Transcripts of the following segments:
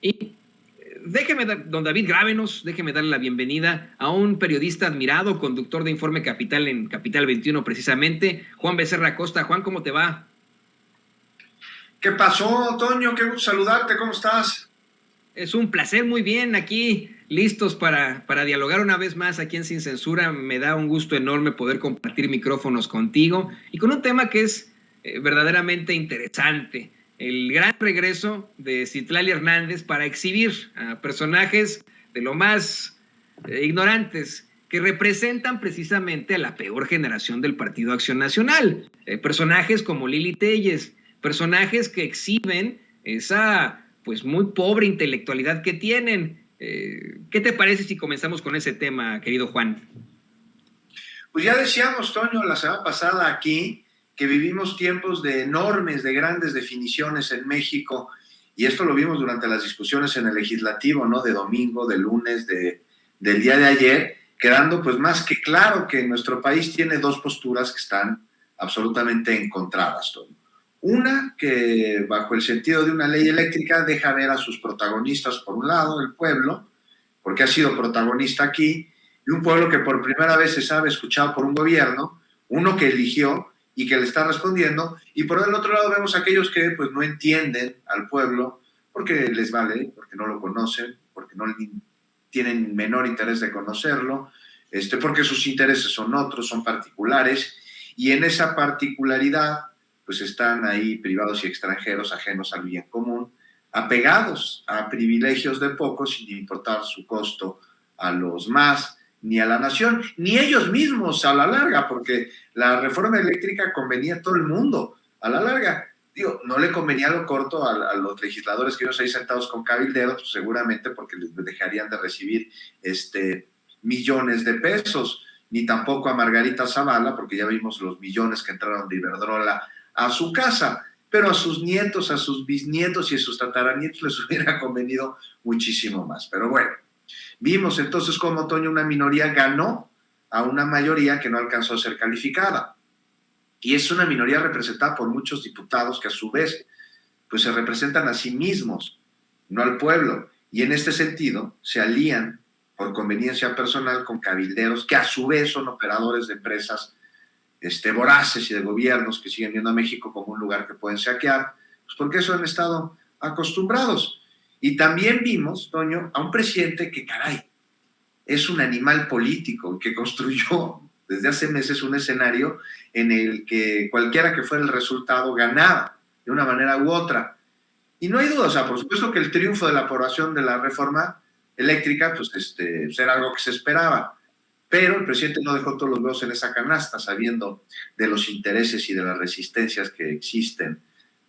Y don David, grábenos, déjeme darle la bienvenida a un periodista admirado, conductor de Informe Capital en Capital 21 precisamente, Juan Becerra Costa. Juan, ¿cómo te va? ¿Qué pasó, Toño? Qué gusto saludarte, ¿cómo estás? Es un placer, muy bien, aquí listos para dialogar una vez más aquí en Sin Censura. Me da un gusto enorme poder compartir micrófonos contigo y con un tema que es verdaderamente interesante. El gran regreso de Citlali Hernández para exhibir a personajes de lo más ignorantes que representan precisamente a la peor generación del Partido Acción Nacional. Personajes como Lili Téllez, personajes que exhiben esa pues muy pobre intelectualidad que tienen. ¿Qué te parece si comenzamos con ese tema, querido Juan? Pues ya decíamos, Toño, la semana pasada aquí, que vivimos tiempos de enormes, de grandes definiciones en México, y esto lo vimos durante las discusiones en el legislativo, ¿no? De domingo, de lunes, del día de ayer, quedando pues más que claro que nuestro país tiene dos posturas que están absolutamente encontradas, Toño. Una, que bajo el sentido de una ley eléctrica deja ver a sus protagonistas, por un lado, el pueblo, porque ha sido protagonista aquí, y un pueblo que por primera vez se sabe escuchado por un gobierno, uno que eligió y que le está respondiendo, y por el otro lado vemos a aquellos que pues no entienden al pueblo porque les vale, porque no lo conocen, porque no tienen menor interés de conocerlo, porque sus intereses son otros, son particulares, y en esa particularidad pues están ahí privados y extranjeros ajenos al bien común, apegados a privilegios de pocos sin importar su costo a los más, ni a la nación, ni ellos mismos a la larga, porque la reforma eléctrica convenía a todo el mundo a la larga. Digo, no le convenía a lo corto a los legisladores que ellos ahí sentados con cabilderos, pues seguramente porque les dejarían de recibir millones de pesos, ni tampoco a Margarita Zavala, porque ya vimos los millones que entraron de Iberdrola a su casa, pero a sus nietos, a sus bisnietos y a sus tataranietos les hubiera convenido muchísimo más. Pero bueno, vimos entonces cómo, Toño, una minoría ganó a una mayoría que no alcanzó a ser calificada. Y es una minoría representada por muchos diputados que a su vez pues se representan a sí mismos, no al pueblo. Y en este sentido se alían por conveniencia personal con cabilderos que a su vez son operadores de empresas voraces y de gobiernos que siguen viendo a México como un lugar que pueden saquear, pues porque eso han estado acostumbrados. Y también vimos, Toño, a un presidente que, caray, es un animal político que construyó desde hace meses un escenario en el que cualquiera que fuera el resultado ganaba de una manera u otra. Y no hay duda, o sea, por supuesto que el triunfo de la aprobación de la reforma eléctrica, pues era algo que se esperaba. Pero el presidente no dejó todos los huevos en esa canasta, sabiendo de los intereses y de las resistencias que existen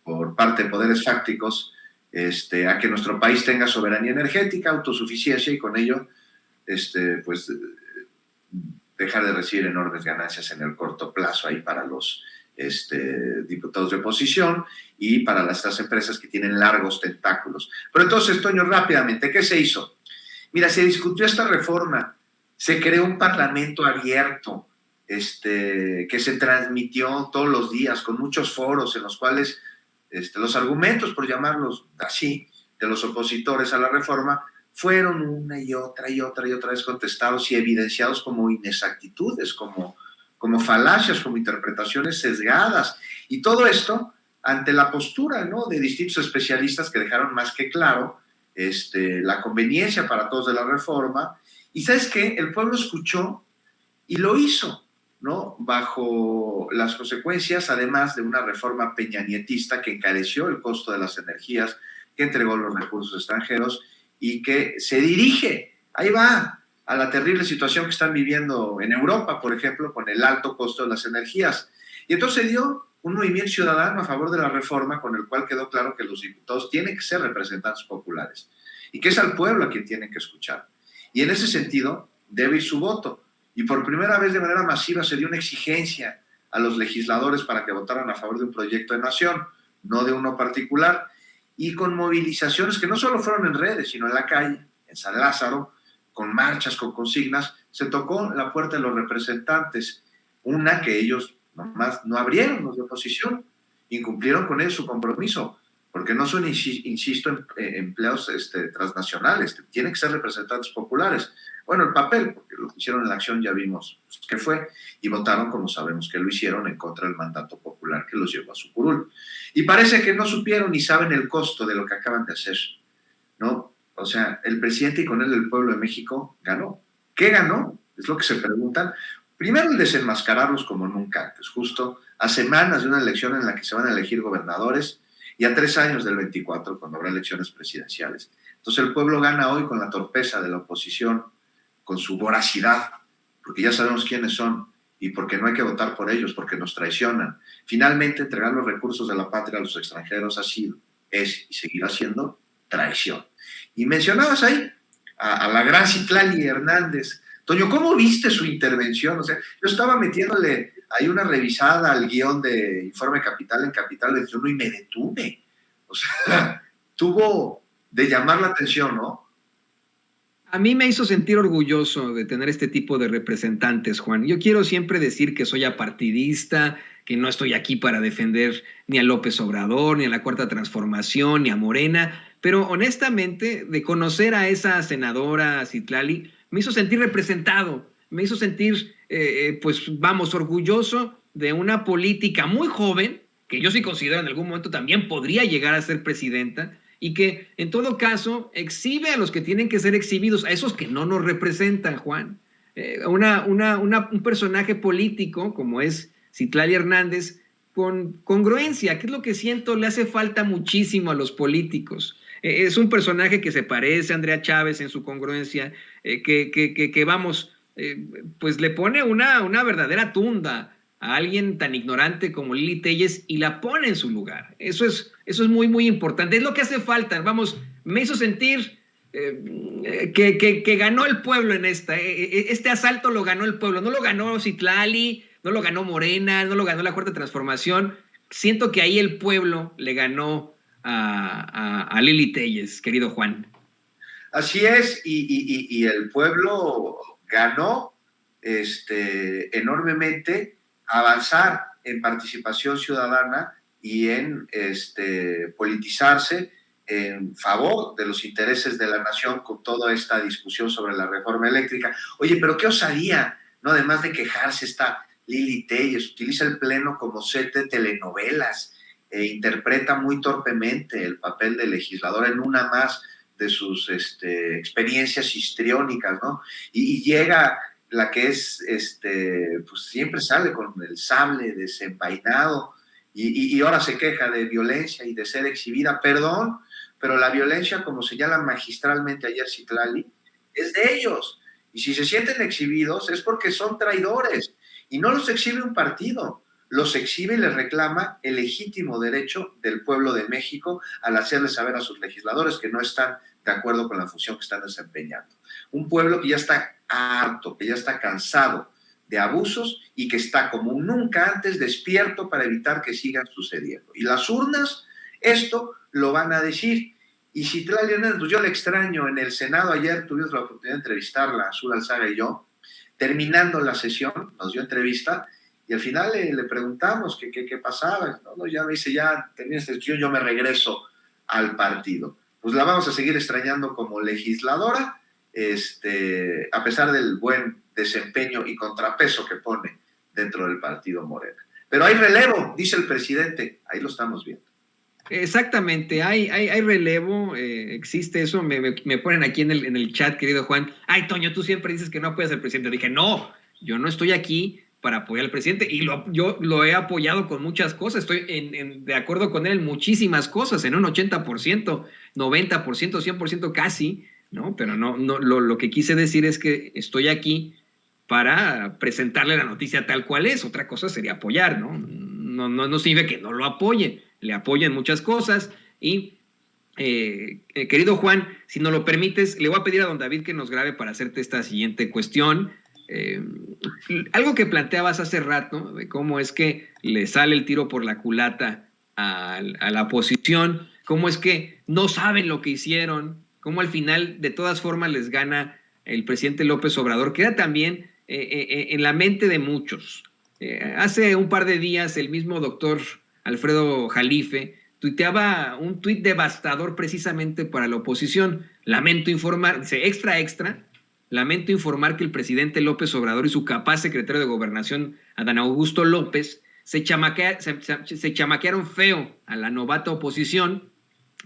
por parte de poderes fácticos a que nuestro país tenga soberanía energética, autosuficiencia y con ello pues dejar de recibir enormes ganancias en el corto plazo ahí para los diputados de oposición y para estas empresas que tienen largos tentáculos. Pero entonces, Toño, rápidamente, ¿qué se hizo? Mira, se discutió esta reforma, se creó un parlamento abierto, que se transmitió todos los días con muchos foros en los cuales los argumentos, por llamarlos así, de los opositores a la reforma fueron una y otra vez contestados y evidenciados como inexactitudes, como falacias, como interpretaciones sesgadas. Y todo esto ante la postura, ¿no?, de distintos especialistas que dejaron más que claro la conveniencia para todos de la reforma. Y ¿sabes qué? El pueblo escuchó y lo hizo, ¿no?, bajo las consecuencias, además de una reforma peñanietista que encareció el costo de las energías, que entregó los recursos extranjeros y que se dirige, ahí va, a la terrible situación que están viviendo en Europa, por ejemplo, con el alto costo de las energías. Y entonces se dio un movimiento ciudadano a favor de la reforma con el cual quedó claro que los diputados tienen que ser representantes populares y que es al pueblo a quien tienen que escuchar. Y en ese sentido debe ir su voto. Y por primera vez de manera masiva se dio una exigencia a los legisladores para que votaran a favor de un proyecto de nación, no de uno particular, y con movilizaciones que no solo fueron en redes, sino en la calle, en San Lázaro, con marchas, con consignas, se tocó la puerta de los representantes, una que ellos nomás no abrieron, los de oposición, incumplieron con ellos su compromiso, porque no son, insisto, empleados transnacionales, tienen que ser representantes populares. Bueno, el papel, porque lo que hicieron en la acción ya vimos pues, qué fue, y votaron como sabemos que lo hicieron en contra del mandato popular que los llevó a su curul. Y parece que no supieron ni saben el costo de lo que acaban de hacer, ¿no? O sea, el presidente y con él el pueblo de México ganó. ¿Qué ganó? Es lo que se preguntan. Primero, el desenmascararlos como nunca antes, justo a semanas de una elección en la que se van a elegir gobernadores y a 3 años del 24, cuando habrá elecciones presidenciales. Entonces el pueblo gana hoy con la torpeza de la oposición, con su voracidad, porque ya sabemos quiénes son y porque no hay que votar por ellos, porque nos traicionan. Finalmente, entregar los recursos de la patria a los extranjeros ha sido, es y seguirá siendo traición. Y mencionabas ahí a la gran Citlali Hernández. Toño, ¿cómo viste su intervención? O sea, yo estaba metiéndole ahí una revisada al guión de Informe Capital en Capital 21 y me detuve. O sea, tuvo de llamar la atención, ¿no? A mí me hizo sentir orgulloso de tener este tipo de representantes, Juan. Yo quiero siempre decir que soy apartidista, que no estoy aquí para defender ni a López Obrador, ni a la Cuarta Transformación, ni a Morena, pero honestamente, de conocer a esa senadora Citlali, me hizo sentir representado, me hizo sentir, pues vamos, orgulloso de una política muy joven, que yo sí considero en algún momento también podría llegar a ser presidenta, y que en todo caso exhibe a los que tienen que ser exhibidos, a esos que no nos representan, Juan. Un personaje político como es Citlali Hernández, con congruencia, que es lo que siento le hace falta muchísimo a los políticos. Es un personaje que se parece a Andrea Chávez en su congruencia, que vamos, pues le pone una verdadera tunda a alguien tan ignorante como Lili Téllez y la pone en su lugar. Eso es muy, muy importante. Es lo que hace falta. Vamos, me hizo sentir que ganó el pueblo en esta. Este asalto lo ganó el pueblo. No lo ganó Citlali, no lo ganó Morena, no lo ganó la Cuarta Transformación. Siento que ahí el pueblo le ganó a Lili Téllez, querido Juan. Así es, y el pueblo ganó enormemente avanzar en participación ciudadana y en politizarse en favor de los intereses de la nación con toda esta discusión sobre la reforma eléctrica. Oye, pero qué osadía, ¿no? Además de quejarse esta Lili Téllez, utiliza el Pleno como set de telenovelas, interpreta muy torpemente el papel de legislador en una más de sus experiencias histriónicas, ¿no? Y llega la que es, pues siempre sale con el sable desenvainado y ahora se queja de violencia y de ser exhibida. Perdón, pero la violencia, como señala magistralmente ayer Citlali, es de ellos. Y si se sienten exhibidos es porque son traidores. Y no los exhibe un partido, los exhibe y les reclama el legítimo derecho del pueblo de México al hacerles saber a sus legisladores que no están de acuerdo con la función que están desempeñando. Un pueblo que ya está harto, que ya está cansado de abusos y que está como nunca antes despierto para evitar que sigan sucediendo. Y las urnas esto lo van a decir. Y Citlali Hernández, pues yo le extraño en el Senado. Ayer tuvimos la oportunidad de entrevistarla, Azul Alzaga y yo. Terminando la sesión, nos dio entrevista y al final le preguntamos qué pasaba. No, ya me dice, ya terminé esta sesión, yo me regreso al partido. Pues la vamos a seguir extrañando como legisladora, a pesar del buen desempeño y contrapeso que pone dentro del partido Morena. Pero hay relevo, dice el presidente, ahí lo estamos viendo. Exactamente, hay relevo, existe eso, me ponen aquí en el chat, querido Juan. Ay, Toño, tú siempre dices que no apoyas al presidente. Dije, no, yo no estoy aquí para apoyar al presidente y yo lo he apoyado con muchas cosas, estoy de acuerdo con él en muchísimas cosas, en un 80%, 90%, 100% casi, ¿no? Pero no lo que quise decir es que estoy aquí para presentarle la noticia tal cual es. Otra cosa sería apoyar, ¿no? No significa que no lo apoye, le apoyo en muchas cosas y querido Juan, si nos lo permites, le voy a pedir a don David que nos grabe para hacerte esta siguiente cuestión. Algo que planteabas hace rato, de cómo es que le sale el tiro por la culata a la oposición, cómo es que no saben lo que hicieron, cómo al final de todas formas les gana el presidente López Obrador, queda también en la mente de muchos. Hace un par de días el mismo doctor Alfredo Jalife tuiteaba un tuit devastador precisamente para la oposición. Lamento informar, dice extra, lamento informar que el presidente López Obrador y su capaz secretario de Gobernación, Adán Augusto López, se chamaquearon feo a la novata oposición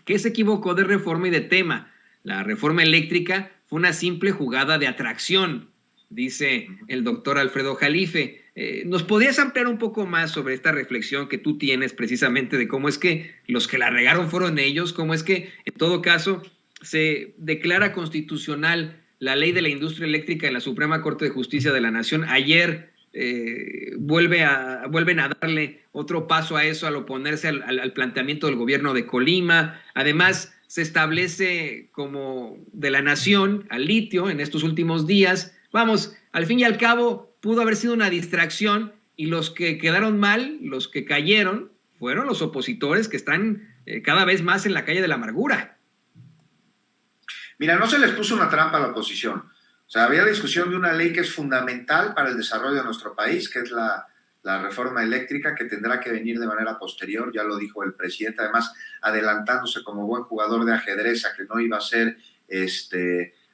que se equivocó de reforma y de tema. La reforma eléctrica fue una simple jugada de atracción, dice el doctor Alfredo Jalife. ¿Nos podrías ampliar un poco más sobre esta reflexión que tú tienes precisamente de cómo es que los que la regaron fueron ellos? ¿Cómo es que en todo caso se declara constitucional la ley de la industria eléctrica en la Suprema Corte de Justicia de la Nación? Ayer vuelven a darle otro paso a eso al oponerse al planteamiento del gobierno de Colima. Además, se establece como de la nación al litio en estos últimos días. Vamos, al fin y al cabo pudo haber sido una distracción y los que quedaron mal, los que cayeron, fueron los opositores que están cada vez más en la calle de la amargura. Mira, no se les puso una trampa a la oposición. O sea, había discusión de una ley que es fundamental para el desarrollo de nuestro país, que es la reforma eléctrica, que tendrá que venir de manera posterior, ya lo dijo el presidente, además adelantándose como buen jugador de ajedrez a que no iba a ser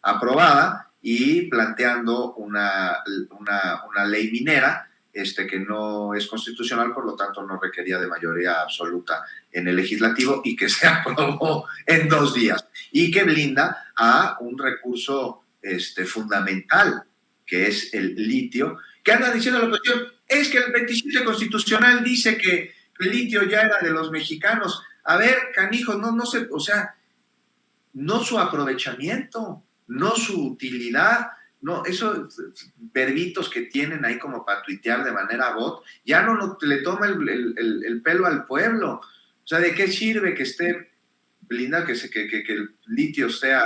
aprobada, y planteando una ley minera que no es constitucional, por lo tanto no requería de mayoría absoluta en el legislativo y que se aprobó en 2 días y que blinda a un recurso fundamental, que es el litio, que anda diciendo la oposición, es que el 27 constitucional dice que el litio ya era de los mexicanos. A ver, canijo, no su aprovechamiento, no su utilidad, no, esos verbitos que tienen ahí como para tuitear de manera bot, ya no le toma el pelo al pueblo. O sea, ¿de qué sirve que esté blindado, que el litio sea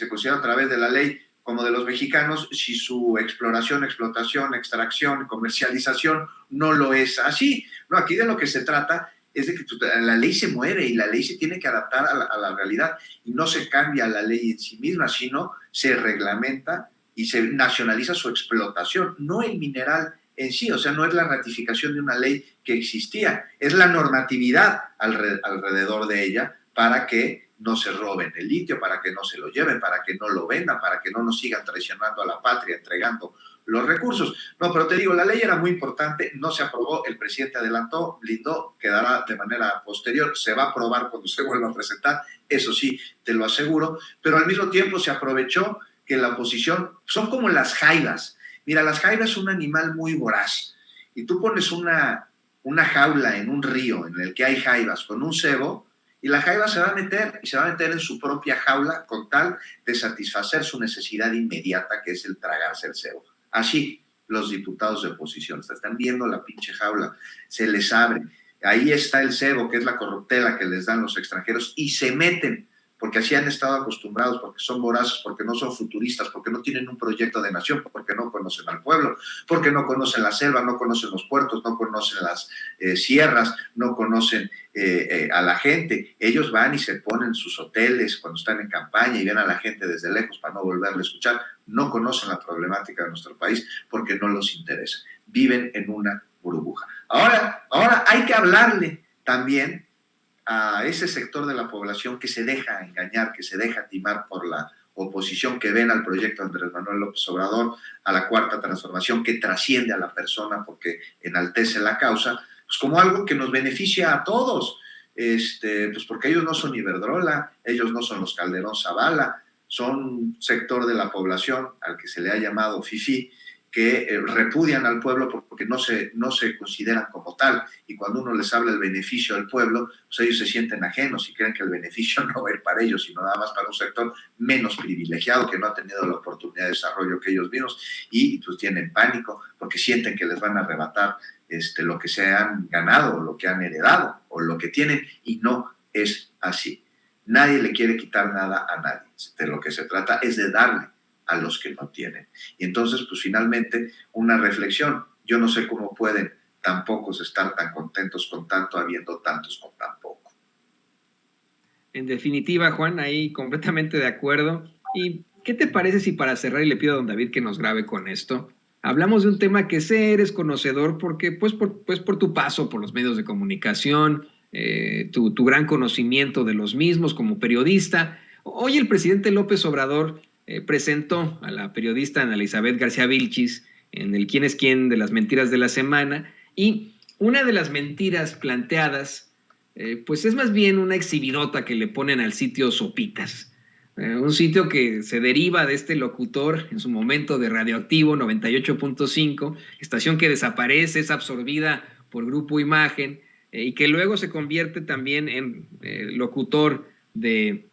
considerado a través de la ley como de los mexicanos, si su exploración, explotación, extracción, comercialización no lo es así? No, aquí de lo que se trata es de que la ley se mueve y la ley se tiene que adaptar a la realidad, y no se cambia la ley en sí misma, sino se reglamenta y se nacionaliza su explotación, no el mineral en sí. O sea, no es la ratificación de una ley que existía, es la normatividad alrededor de ella para que no se roben el litio, para que no se lo lleven, para que no lo vendan, para que no nos sigan traicionando a la patria, entregando los recursos. No, pero te digo, la ley era muy importante, no se aprobó, el presidente adelantó, blindó, quedará de manera posterior, se va a aprobar cuando se vuelva a presentar, eso sí, te lo aseguro, pero al mismo tiempo se aprovechó que la oposición, son como las jaivas. Mira, las jaivas es un animal muy voraz, y tú pones una jaula en un río en el que hay jaivas con un cebo, y la jaiva se va a meter, y se va a meter en su propia jaula con tal de satisfacer su necesidad inmediata, que es el tragarse el cebo. Así los diputados de oposición están viendo la pinche jaula, se les abre, ahí está el cebo, que es la corruptela que les dan los extranjeros, y se meten, porque así han estado acostumbrados, porque son voraces, porque no son futuristas, porque no tienen un proyecto de nación, porque no conocen al pueblo, porque no conocen la selva, no conocen los puertos, no conocen las sierras, no conocen a la gente. Ellos van y se ponen sus hoteles cuando están en campaña y ven a la gente desde lejos para no volverle a escuchar. No conocen la problemática de nuestro país porque no los interesa. Viven en una burbuja. Ahora hay que hablarle también a ese sector de la población que se deja engañar, que se deja timar por la oposición, que ven al proyecto de Andrés Manuel López Obrador, a la Cuarta Transformación, que trasciende a la persona porque enaltece la causa, pues como algo que nos beneficia a todos, pues porque ellos no son Iberdrola, ellos no son los Calderón Zavala, son un sector de la población al que se le ha llamado fifí, que repudian al pueblo porque no se consideran como tal, y cuando uno les habla del beneficio del pueblo, pues ellos se sienten ajenos y creen que el beneficio no va a ir para ellos, sino nada más para un sector menos privilegiado que no ha tenido la oportunidad de desarrollo que ellos mismos, y pues tienen pánico porque sienten que les van a arrebatar lo que se han ganado, o lo que han heredado, o lo que tienen, y no es así. Nadie le quiere quitar nada a nadie. De lo que se trata es de darle a los que no tienen. Y entonces, pues finalmente, una reflexión. Yo no sé cómo pueden tan pocos estar tan contentos con tanto, habiendo tantos con tan poco. En definitiva, Juan, ahí completamente de acuerdo. ¿Y qué te parece si para cerrar, y le pido a don David que nos grabe con esto, hablamos de un tema que sé eres conocedor porque, pues por tu paso por los medios de comunicación, tu gran conocimiento de los mismos como periodista. Hoy el presidente López Obrador presentó a la periodista Ana Elizabeth García Vilchis en el ¿Quién es quién? De las mentiras de la semana, y una de las mentiras planteadas pues es más bien una exhibidota que le ponen al sitio Sopitas, un sitio que se deriva de este locutor en su momento de Radioactivo 98.5, estación que desaparece, es absorbida por Grupo Imagen, y que luego se convierte también en locutor de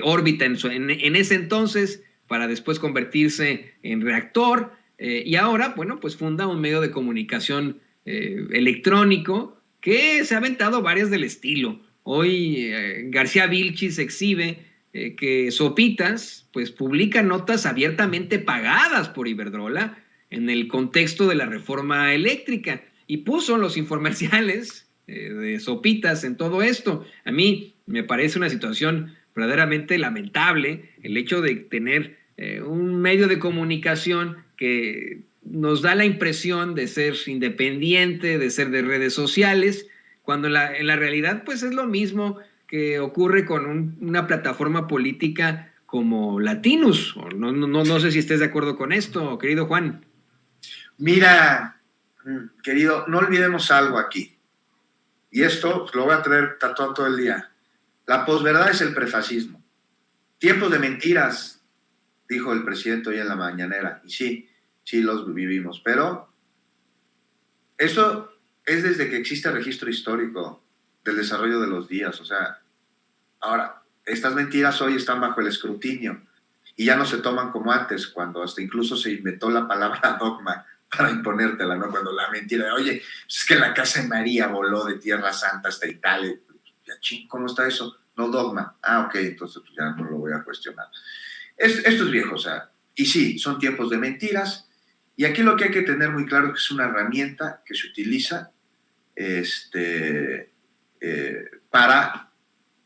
órbita en ese entonces, para después convertirse en Reactor, y ahora, bueno, pues funda un medio de comunicación electrónico que se ha aventado varias del estilo. Hoy García Vilchis exhibe que Sopitas pues publica notas abiertamente pagadas por Iberdrola en el contexto de la reforma eléctrica, y puso los infomerciales de Sopitas en todo esto. A mí me parece una situación verdaderamente lamentable el hecho de tener un medio de comunicación que nos da la impresión de ser independiente, de ser de redes sociales, cuando en la realidad pues es lo mismo que ocurre con una plataforma política como Latinus. No sé si estés de acuerdo con esto, querido Juan. Mira, querido, no olvidemos algo aquí, y esto lo voy a traer tatuado todo el día. La posverdad es el prefascismo. Tiempos de mentiras, dijo el presidente hoy en la mañanera, y sí los vivimos, pero esto es desde que existe registro histórico del desarrollo de los días. O sea, ahora, estas mentiras hoy están bajo el escrutinio y ya no se toman como antes, cuando hasta incluso se inventó la palabra dogma para imponértela, ¿no? Cuando la mentira, oye, pues es que la casa de María voló de Tierra Santa hasta Italia. ¿Cómo está eso? No, dogma. Ah, ok, entonces pues ya no lo voy a cuestionar. Esto es viejo, o sea, y sí, son tiempos de mentiras, y aquí lo que hay que tener muy claro es que es una herramienta que se utiliza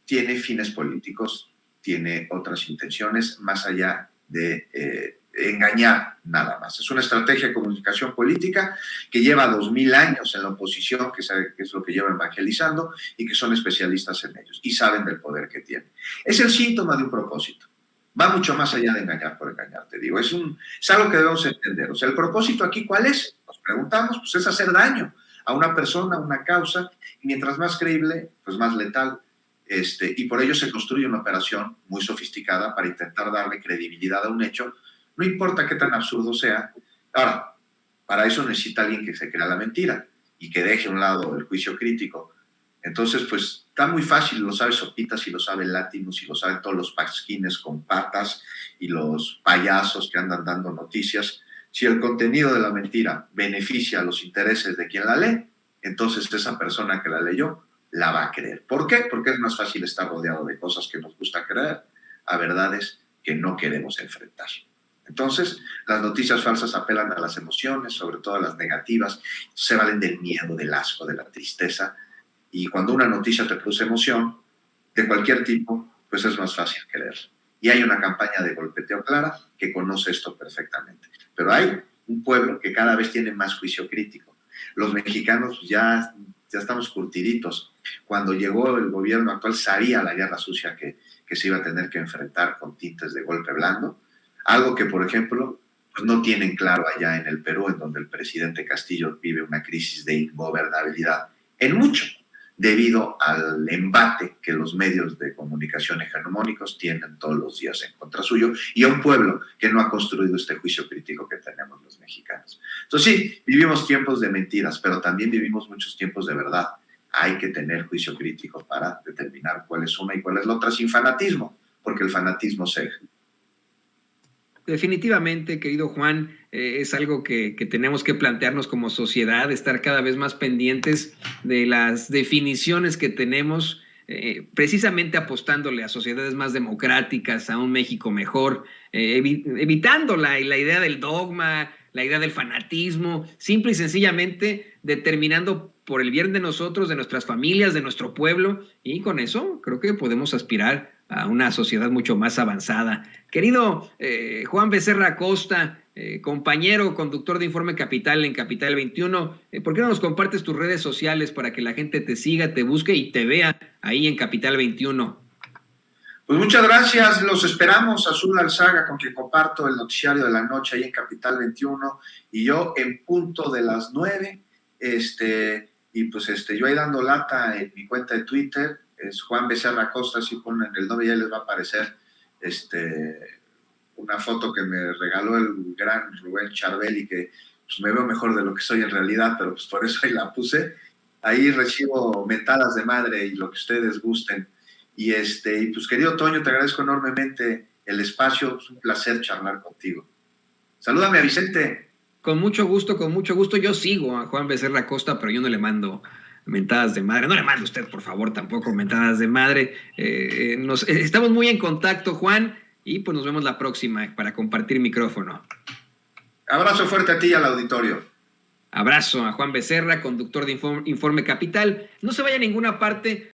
tiene fines políticos, tiene otras intenciones, más allá de engañar nada más. Es una estrategia de comunicación política que lleva 2000 años en la oposición, que sabe que es lo que lleva evangelizando, y que son especialistas en ellos y saben del poder que tienen. Es el síntoma de un propósito. Va mucho más allá de engañar por engañar, te digo. Es algo que debemos entender. O sea, el propósito aquí, ¿cuál es? Nos preguntamos, pues es hacer daño a una persona, a una causa, y mientras más creíble, pues más letal. Y por ello se construye una operación muy sofisticada para intentar darle credibilidad a un hecho, no importa qué tan absurdo sea. Ahora, para eso necesita alguien que se crea la mentira y que deje a un lado el juicio crítico. Entonces, pues, está muy fácil, lo sabe Sopitas y lo sabe Latinus y lo saben todos los pasquines con patas y los payasos que andan dando noticias. Si el contenido de la mentira beneficia a los intereses de quien la lee, entonces esa persona que la leyó la va a creer. ¿Por qué? Porque es más fácil estar rodeado de cosas que nos gusta creer a verdades que no queremos enfrentar. Entonces, las noticias falsas apelan a las emociones, sobre todo a las negativas, se valen del miedo, del asco, de la tristeza, y cuando una noticia te produce emoción, de cualquier tipo, pues es más fácil creer. Y hay una campaña de golpeteo clara que conoce esto perfectamente. Pero hay un pueblo que cada vez tiene más juicio crítico. Los mexicanos ya estamos curtiditos. Cuando llegó el gobierno actual, sabía la guerra sucia que se iba a tener que enfrentar con tintes de golpe blando. Algo que, por ejemplo, pues no tienen claro allá en el Perú, en donde el presidente Castillo vive una crisis de ingobernabilidad, en mucho, debido al embate que los medios de comunicación hegemónicos tienen todos los días en contra suyo, y a un pueblo que no ha construido este juicio crítico que tenemos los mexicanos. Entonces sí, vivimos tiempos de mentiras, pero también vivimos muchos tiempos de verdad. Hay que tener juicio crítico para determinar cuál es una y cuál es la otra, sin fanatismo, porque el fanatismo cega. Definitivamente, querido Juan, es algo que tenemos que plantearnos como sociedad, estar cada vez más pendientes de las definiciones que tenemos, precisamente apostándole a sociedades más democráticas, a un México mejor, evitando la idea del dogma, la idea del fanatismo, simple y sencillamente determinando por el bien de nosotros, de nuestras familias, de nuestro pueblo, y con eso creo que podemos aspirar a una sociedad mucho más avanzada. Querido Juan Becerra Costa, compañero conductor de Informe Capital en Capital 21. ¿Por qué no nos compartes tus redes sociales para que la gente te siga, te busque y te vea ahí en Capital 21? Pues muchas gracias, los esperamos. Azul Alzaga, con quien comparto el noticiario de la noche ahí en Capital 21, y yo en punto de las 9, y pues yo ahí dando lata en mi cuenta de Twitter, es Juan Becerra Costa. Si ponen el nombre ya les va a aparecer una foto que me regaló el gran Rubén Charbelli, que pues me veo mejor de lo que soy en realidad, pero pues por eso ahí la puse. Ahí recibo mentadas de madre y lo que ustedes gusten. Y pues querido Toño, te agradezco enormemente el espacio, es un placer charlar contigo. Salúdame a Vicente. Con mucho gusto, con mucho gusto. Yo sigo a Juan Becerra Costa, pero yo no le mando mentadas de madre. No le mande usted, por favor, tampoco mentadas de madre. Estamos muy en contacto, Juan, y pues nos vemos la próxima para compartir micrófono. Abrazo fuerte a ti y al auditorio. Abrazo a Juan Becerra, conductor de Informe Capital. No se vaya a ninguna parte.